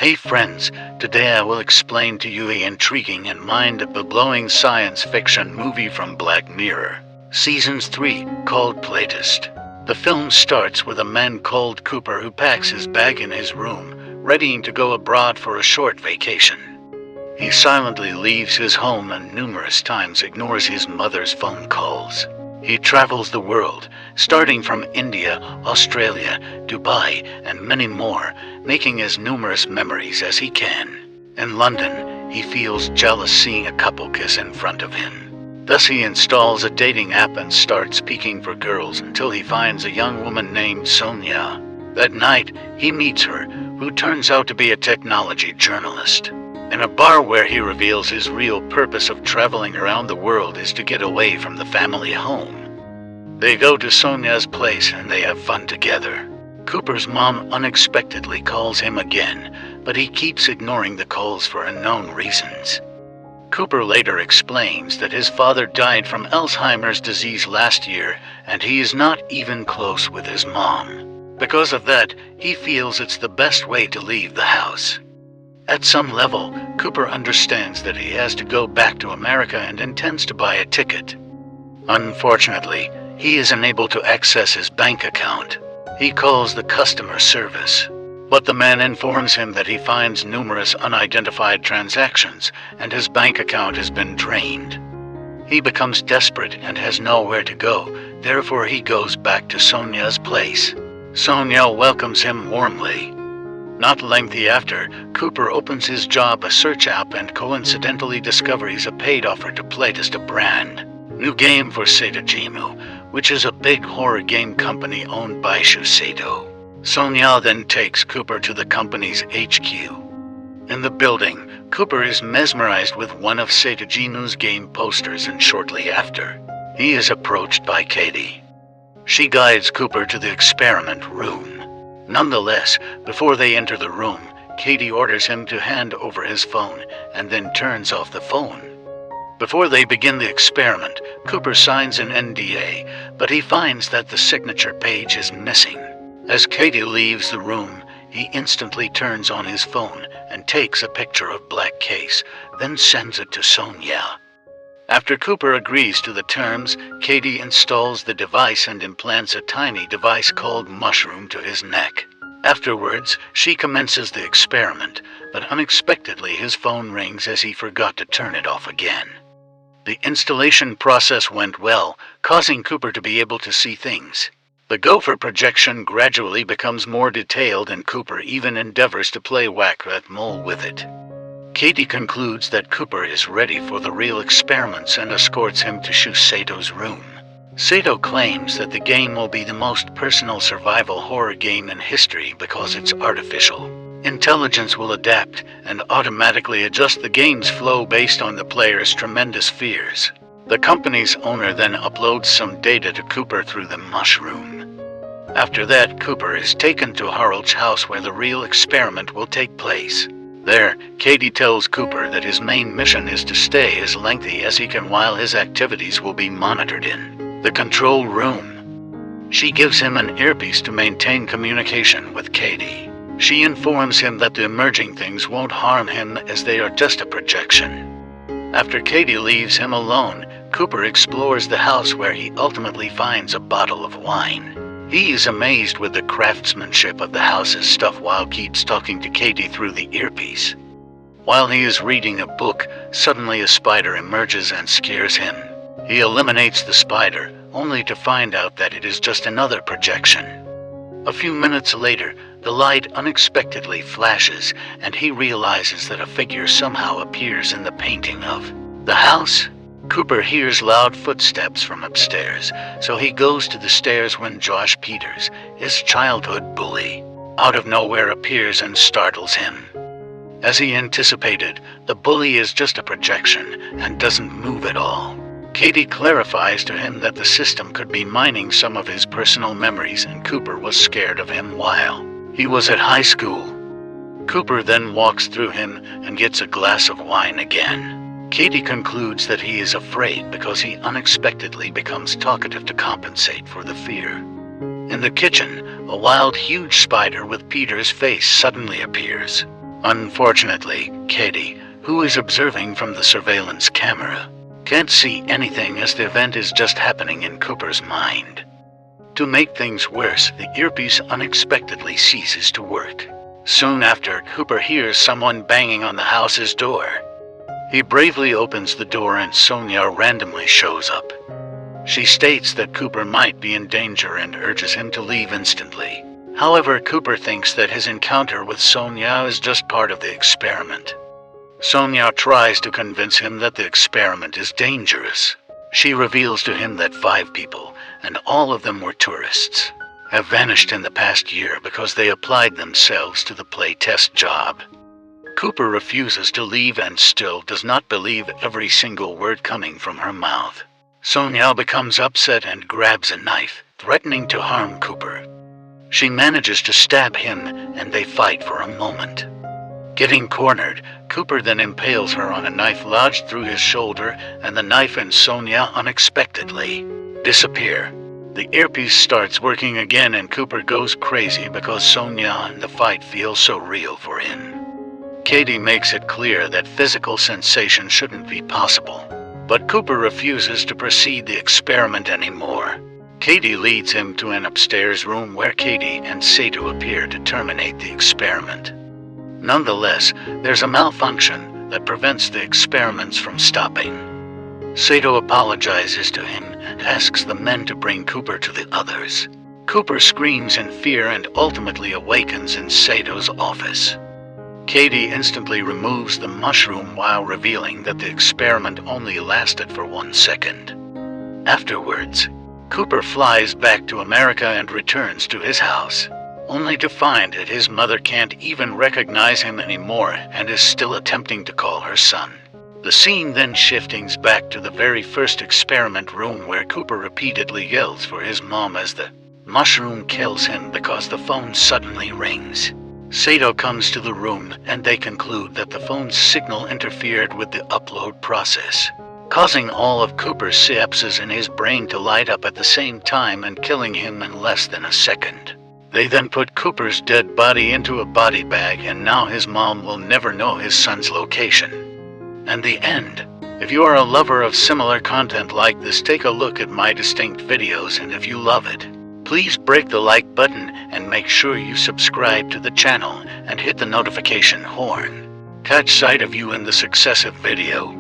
Hey friends, today I will explain to you the intriguing and mind-blowing science fiction movie from Black Mirror, Season 3, called Playtest. The film starts with a man called Cooper who packs his bag in his room, readying to go abroad for a short vacation. He silently leaves his home and numerous times ignores his mother's phone calls. He travels the world, starting from India, Australia, Dubai, and many more, making as numerous memories as he can. In London, he feels jealous seeing a couple kiss in front of him. Thus he installs a dating app and starts peeking for girls until he finds a young woman named Sonia. That night, he meets her, who turns out to be a technology journalist. In a bar where he reveals his real purpose of traveling around the world is to get away from the family home. They go to Sonia's place and they have fun together. Cooper's mom unexpectedly calls him again, but he keeps ignoring the calls for unknown reasons. Cooper later explains that his father died from Alzheimer's disease last year and he is not even close with his mom. Because of that, he feels it's the best way to leave the house. At some level, Cooper understands that he has to go back to America and intends to buy a ticket. Unfortunately, he is unable to access his bank account. He calls the customer service, but the man informs him that he finds numerous unidentified transactions and his bank account has been drained. He becomes desperate and has nowhere to go, therefore he goes back to Sonia's place. Sonia welcomes him warmly. Not lengthy after, Cooper opens his job a search app and coincidentally discovers a paid offer to Playtest, a brand new game for Sato, which is a big horror game company owned by Sato. Sonia then takes Cooper to the company's HQ. In the building, Cooper is mesmerized with one of Sato's game posters and shortly after, he is approached by Katie. She guides Cooper to the experiment room. Nonetheless, before they enter the room, Katie orders him to hand over his phone and then turns off the phone. Before they begin the experiment, Cooper signs an NDA, but he finds that the signature page is missing. As Katie leaves the room, he instantly turns on his phone and takes a picture of Black Case, then sends it to Sonia. After Cooper agrees to the terms, Katie installs the device and implants a tiny device called Mushroom to his neck. Afterwards, she commences the experiment, but unexpectedly his phone rings as he forgot to turn it off again. The installation process went well, causing Cooper to be able to see things. The gopher projection gradually becomes more detailed and Cooper even endeavors to play whack-a-mole with it. Katie concludes that Cooper is ready for the real experiments and escorts him to Sato's room. Sato claims that the game will be the most personal survival horror game in history because it's artificial. Intelligence will adapt and automatically adjust the game's flow based on the player's tremendous fears. The company's owner then uploads some data to Cooper through the mushroom. After that, Cooper is taken to Harold's house where the real experiment will take place. There, Katie tells Cooper that his main mission is to stay as lengthy as he can while his activities will be monitored in the control room. She gives him an earpiece to maintain communication with Katie. She informs him that the emerging things won't harm him as they are just a projection. After Katie leaves him alone, Cooper explores the house where he ultimately finds a bottle of wine. He is amazed with the craftsmanship of the house's stuff while keeps talking to Katie through the earpiece. While he is reading a book, suddenly a spider emerges and scares him. He eliminates the spider, only to find out that it is just another projection. A few minutes later, the light unexpectedly flashes and he realizes that a figure somehow appears in the painting of the house. Cooper hears loud footsteps from upstairs, so he goes to the stairs when Josh Peters, his childhood bully, out of nowhere appears and startles him. As he anticipated, the bully is just a projection and doesn't move at all. Katie clarifies to him that the system could be mining some of his personal memories and Cooper was scared of him while he was at high school. Cooper then walks through him and gets a glass of wine again. Katie concludes that he is afraid because he unexpectedly becomes talkative to compensate for the fear. In the kitchen, a wild, huge spider with Peter's face suddenly appears. Unfortunately, Katie, who is observing from the surveillance camera, can't see anything as the event is just happening in Cooper's mind. To make things worse, the earpiece unexpectedly ceases to work. Soon after, Cooper hears someone banging on the house's door. He bravely opens the door and Sonia randomly shows up. She states that Cooper might be in danger and urges him to leave instantly. However, Cooper thinks that his encounter with Sonia is just part of the experiment. Sonia tries to convince him that the experiment is dangerous. She reveals to him that 5 people, and all of them were tourists, have vanished in the past year because they applied themselves to the Playtest job. Cooper refuses to leave and still does not believe every single word coming from her mouth. Sonia becomes upset and grabs a knife, threatening to harm Cooper. She manages to stab him and they fight for a moment. Getting cornered, Cooper then impales her on a knife lodged through his shoulder, and the knife and Sonia unexpectedly disappear. The earpiece starts working again and Cooper goes crazy because Sonia and the fight feel so real for him. Katie makes it clear that physical sensation shouldn't be possible, but Cooper refuses to proceed the experiment anymore. Katie leads him to an upstairs room where Katie and Sato appear to terminate the experiment. Nonetheless, there's a malfunction that prevents the experiments from stopping. Sato apologizes to him and asks the men to bring Cooper to the others. Cooper screams in fear and ultimately awakens in Sato's office. Katie instantly removes the mushroom while revealing that the experiment only lasted for 1 second. Afterwards, Cooper flies back to America and returns to his house, only to find that his mother can't even recognize him anymore and is still attempting to call her son. The scene then shiftings back to the very first experiment room where Cooper repeatedly yells for his mom as the mushroom kills him because the phone suddenly rings. Sato comes to the room and they conclude that the phone's signal interfered with the upload process, causing all of Cooper's synapses in his brain to light up at the same time and killing him in less than a second. They then put Cooper's dead body into a body bag and now his mom will never know his son's location. And the end. If you are a lover of similar content like this, take a look at my distinct videos, and if you love it, please break the like button and make sure you subscribe to the channel and hit the notification horn. Catch sight of you in the successive video.